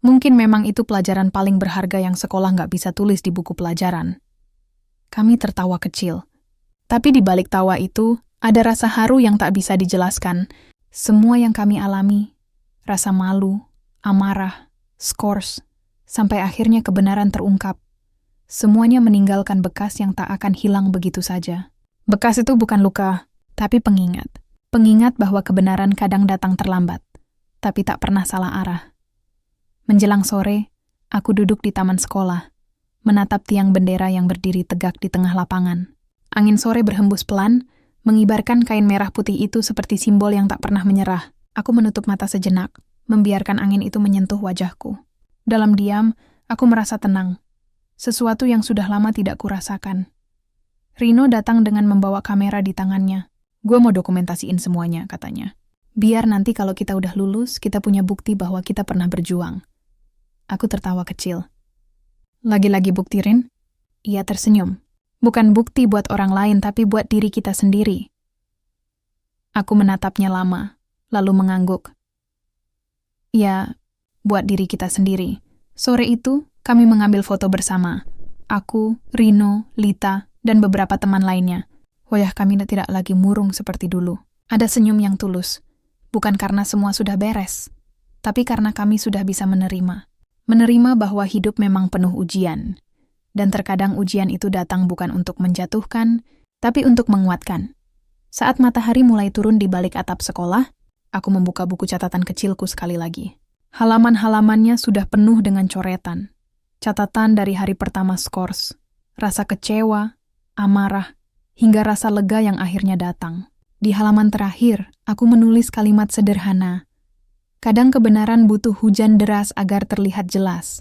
Mungkin memang itu pelajaran paling berharga yang sekolah nggak bisa tulis di buku pelajaran. Kami tertawa kecil. Tapi di balik tawa itu, ada rasa haru yang tak bisa dijelaskan. Semua yang kami alami, rasa malu, amarah, skors, sampai akhirnya kebenaran terungkap. Semuanya meninggalkan bekas yang tak akan hilang begitu saja. Bekas itu bukan luka, tapi pengingat. Pengingat bahwa kebenaran kadang datang terlambat, tapi tak pernah salah arah. Menjelang sore, aku duduk di taman sekolah, menatap tiang bendera yang berdiri tegak di tengah lapangan. Angin sore berhembus pelan, mengibarkan kain merah putih itu seperti simbol yang tak pernah menyerah. Aku menutup mata sejenak, membiarkan angin itu menyentuh wajahku. Dalam diam, aku merasa tenang. Sesuatu yang sudah lama tidak kurasakan. Rino datang dengan membawa kamera di tangannya. "Gue mau dokumentasiin semuanya," katanya. "Biar nanti kalau kita udah lulus, kita punya bukti bahwa kita pernah berjuang." Aku tertawa kecil. "Lagi-lagi bukti, Rin?" Ia tersenyum. "Bukan bukti buat orang lain, tapi buat diri kita sendiri." Aku menatapnya lama, lalu mengangguk. "Ya, buat diri kita sendiri." Sore itu, kami mengambil foto bersama. Aku, Rino, Lita, dan beberapa teman lainnya. Wajah kami tidak lagi murung seperti dulu. Ada senyum yang tulus. Bukan karena semua sudah beres, tapi karena kami sudah bisa menerima. Menerima bahwa hidup memang penuh ujian. Dan terkadang ujian itu datang bukan untuk menjatuhkan, tapi untuk menguatkan. Saat matahari mulai turun di balik atap sekolah, aku membuka buku catatan kecilku sekali lagi. Halaman-halamannya sudah penuh dengan coretan. Catatan dari hari pertama skors, rasa kecewa, amarah, hingga rasa lega yang akhirnya datang. Di halaman terakhir, aku menulis kalimat sederhana. Kadang kebenaran butuh hujan deras agar terlihat jelas.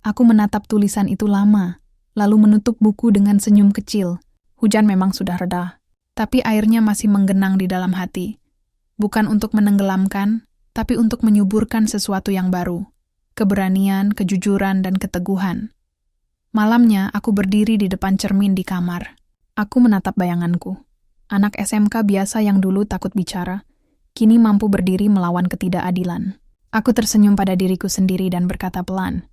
Aku menatap tulisan itu lama, lalu menutup buku dengan senyum kecil. Hujan memang sudah reda, tapi airnya masih menggenang di dalam hati. Bukan untuk menenggelamkan, tapi untuk menyuburkan sesuatu yang baru. Keberanian, kejujuran, dan keteguhan. Malamnya, aku berdiri di depan cermin di kamar. Aku menatap bayanganku. Anak SMK biasa yang dulu takut bicara, kini mampu berdiri melawan ketidakadilan. Aku tersenyum pada diriku sendiri dan berkata pelan,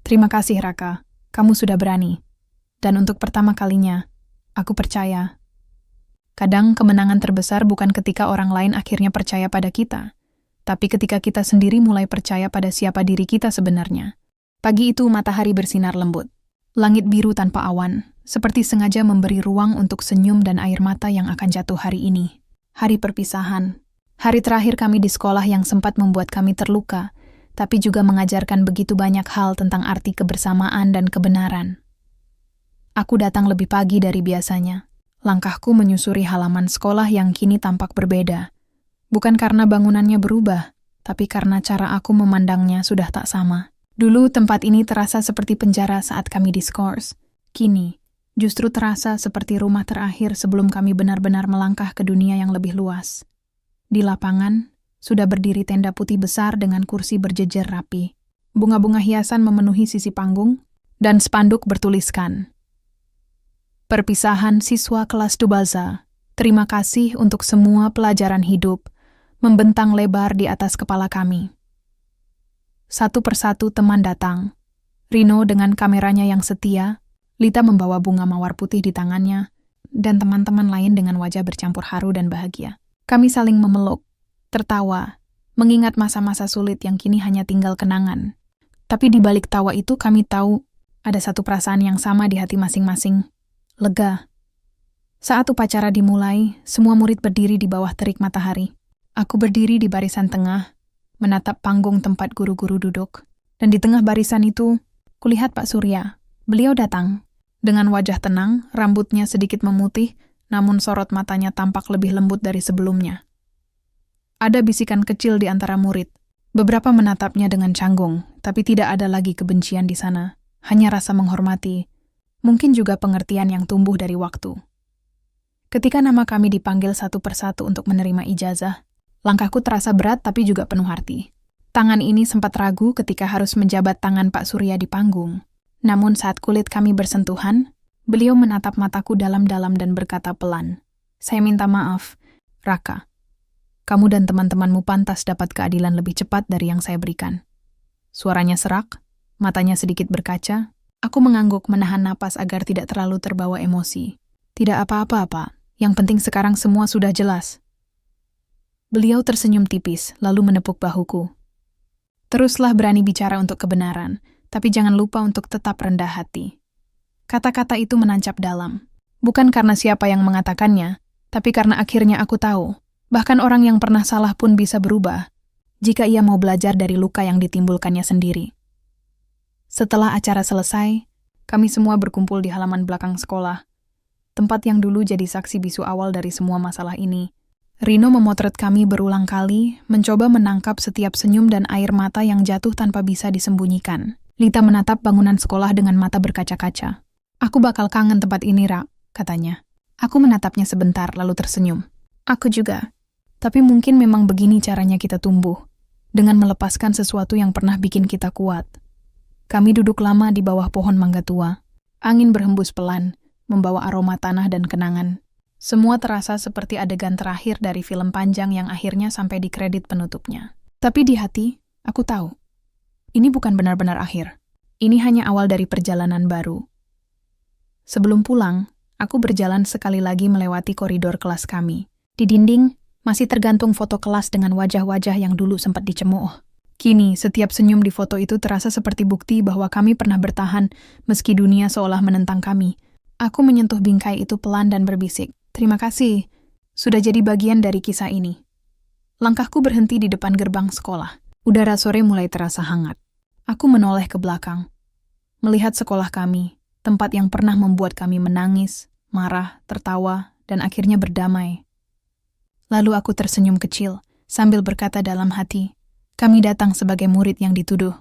"Terima kasih, Raka. Kamu sudah berani. Dan untuk pertama kalinya, aku percaya." Kadang kemenangan terbesar bukan ketika orang lain akhirnya percaya pada kita, tapi ketika kita sendiri mulai percaya pada siapa diri kita sebenarnya. Pagi itu matahari bersinar lembut. Langit biru tanpa awan, seperti sengaja memberi ruang untuk senyum dan air mata yang akan jatuh hari ini. Hari perpisahan. Hari terakhir kami di sekolah yang sempat membuat kami terluka, tapi juga mengajarkan begitu banyak hal tentang arti kebersamaan dan kebenaran. Aku datang lebih pagi dari biasanya. Langkahku menyusuri halaman sekolah yang kini tampak berbeda. Bukan karena bangunannya berubah, tapi karena cara aku memandangnya sudah tak sama. Dulu tempat ini terasa seperti penjara saat kami diskors. Kini, justru terasa seperti rumah terakhir sebelum kami benar-benar melangkah ke dunia yang lebih luas. Di lapangan, sudah berdiri tenda putih besar dengan kursi berjejer rapi. Bunga-bunga hiasan memenuhi sisi panggung, dan spanduk bertuliskan, "Perpisahan siswa kelas Dubalza. Terima kasih untuk semua pelajaran hidup," membentang lebar di atas kepala kami. Satu persatu teman datang. Rino dengan kameranya yang setia, Lita membawa bunga mawar putih di tangannya, dan teman-teman lain dengan wajah bercampur haru dan bahagia. Kami saling memeluk, tertawa, mengingat masa-masa sulit yang kini hanya tinggal kenangan. Tapi di balik tawa itu kami tahu ada satu perasaan yang sama di hati masing-masing. Lega. Saat upacara dimulai, semua murid berdiri di bawah terik matahari. Aku berdiri di barisan tengah, menatap panggung tempat guru-guru duduk. Dan di tengah barisan itu, kulihat Pak Surya. Beliau datang. Dengan wajah tenang, rambutnya sedikit memutih, namun sorot matanya tampak lebih lembut dari sebelumnya. Ada bisikan kecil di antara murid. Beberapa menatapnya dengan canggung, tapi tidak ada lagi kebencian di sana. Hanya rasa menghormati, mungkin juga pengertian yang tumbuh dari waktu. Ketika nama kami dipanggil satu persatu untuk menerima ijazah, langkahku terasa berat tapi juga penuh arti. Tangan ini sempat ragu ketika harus menjabat tangan Pak Surya di panggung. Namun saat kulit kami bersentuhan, beliau menatap mataku dalam-dalam dan berkata pelan, "Saya minta maaf, Raka. Kamu dan teman-temanmu pantas dapat keadilan lebih cepat dari yang saya berikan." Suaranya serak, matanya sedikit berkaca. Aku mengangguk menahan napas agar tidak terlalu terbawa emosi. "Tidak apa-apa, Pak. Yang penting sekarang semua sudah jelas." Beliau tersenyum tipis, lalu menepuk bahuku. "Teruslah berani bicara untuk kebenaran, tapi jangan lupa untuk tetap rendah hati." Kata-kata itu menancap dalam. Bukan karena siapa yang mengatakannya, tapi karena akhirnya aku tahu, bahkan orang yang pernah salah pun bisa berubah, jika ia mau belajar dari luka yang ditimbulkannya sendiri. Setelah acara selesai, kami semua berkumpul di halaman belakang sekolah, tempat yang dulu jadi saksi bisu awal dari semua masalah ini. Rino memotret kami berulang kali, mencoba menangkap setiap senyum dan air mata yang jatuh tanpa bisa disembunyikan. Lita menatap bangunan sekolah dengan mata berkaca-kaca. "Aku bakal kangen tempat ini, Ra," katanya. Aku menatapnya sebentar, lalu tersenyum. "Aku juga. Tapi mungkin memang begini caranya kita tumbuh, dengan melepaskan sesuatu yang pernah bikin kita kuat." Kami duduk lama di bawah pohon mangga tua. Angin berhembus pelan, membawa aroma tanah dan kenangan. Semua terasa seperti adegan terakhir dari film panjang yang akhirnya sampai di kredit penutupnya. Tapi di hati, aku tahu, ini bukan benar-benar akhir. Ini hanya awal dari perjalanan baru. Sebelum pulang, aku berjalan sekali lagi melewati koridor kelas kami. Di dinding, masih tergantung foto kelas dengan wajah-wajah yang dulu sempat dicemooh. Kini, setiap senyum di foto itu terasa seperti bukti bahwa kami pernah bertahan meski dunia seolah menentang kami. Aku menyentuh bingkai itu pelan dan berbisik, "Terima kasih, sudah jadi bagian dari kisah ini." Langkahku berhenti di depan gerbang sekolah. Udara sore mulai terasa hangat. Aku menoleh ke belakang, melihat sekolah kami, tempat yang pernah membuat kami menangis, marah, tertawa, dan akhirnya berdamai. Lalu aku tersenyum kecil, sambil berkata dalam hati, kami datang sebagai murid yang dituduh,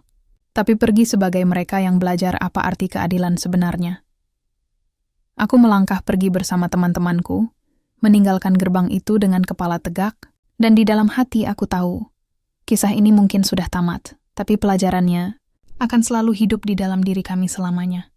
tapi pergi sebagai mereka yang belajar apa arti keadilan sebenarnya. Aku melangkah pergi bersama teman-temanku, meninggalkan gerbang itu dengan kepala tegak, dan di dalam hati aku tahu, kisah ini mungkin sudah tamat, tapi pelajarannya akan selalu hidup di dalam diri kami selamanya.